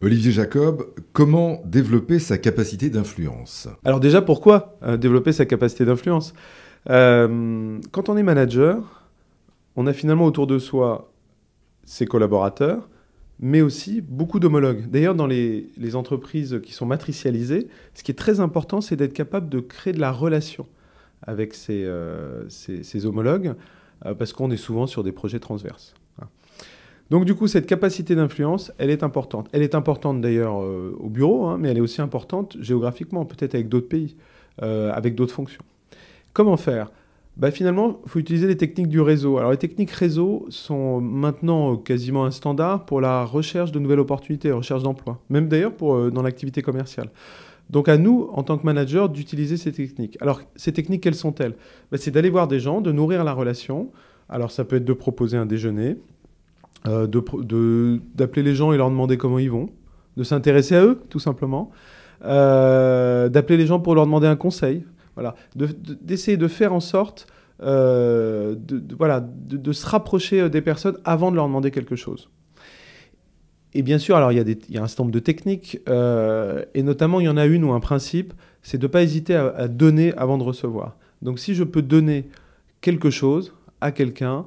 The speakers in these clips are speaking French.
Olivier Jacob, comment développer sa capacité d'influence? Alors déjà, pourquoi développer sa capacité d'influence? Quand on est manager, on a finalement autour de soi ses collaborateurs, mais aussi beaucoup d'homologues. D'ailleurs, dans les entreprises qui sont matricialisées, ce qui est très important, c'est d'être capable de créer de la relation avec ces homologues, parce qu'on est souvent sur des projets transverses. Donc du coup, cette capacité d'influence, elle est importante. Elle est importante d'ailleurs au bureau, mais elle est aussi importante géographiquement, peut-être avec d'autres pays, avec d'autres fonctions. Comment faire? Finalement, il faut utiliser les techniques du réseau. Alors les techniques réseau sont maintenant quasiment un standard pour la recherche de nouvelles opportunités, recherche d'emploi, même d'ailleurs dans l'activité commerciale. Donc à nous, en tant que manager, d'utiliser ces techniques. Alors ces techniques, quelles sont-elles? C'est d'aller voir des gens, de nourrir la relation. Alors ça peut être de proposer un déjeuner, d'appeler les gens et leur demander comment ils vont, de s'intéresser à eux, tout simplement, d'appeler les gens pour leur demander un conseil, voilà, d'essayer de faire en sorte de se rapprocher des personnes avant de leur demander quelque chose. Et bien sûr, alors il y a un certain nombre de techniques, et notamment il y en a une ou un principe, c'est de ne pas hésiter à donner avant de recevoir. Donc si je peux donner quelque chose à quelqu'un,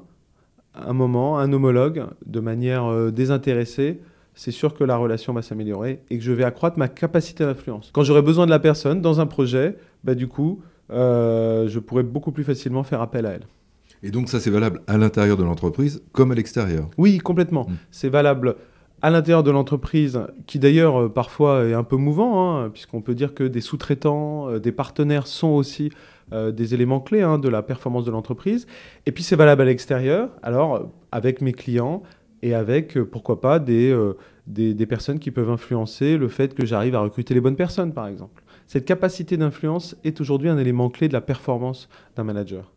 un moment, un homologue, de manière désintéressée, c'est sûr que la relation va s'améliorer et que je vais accroître ma capacité d'influence. Quand j'aurai besoin de la personne dans un projet, du coup, je pourrai beaucoup plus facilement faire appel à elle. Et donc ça, c'est valable à l'intérieur de l'entreprise comme à l'extérieur? Oui, complètement. C'est valable à l'intérieur de l'entreprise, qui d'ailleurs parfois est un peu mouvant, puisqu'on peut dire que des sous-traitants, des partenaires sont aussi des éléments clés de la performance de l'entreprise. Et puis c'est valable à l'extérieur, alors avec mes clients et avec, pourquoi pas, des personnes qui peuvent influencer le fait que j'arrive à recruter les bonnes personnes, par exemple. Cette capacité d'influence est aujourd'hui un élément clé de la performance d'un manager.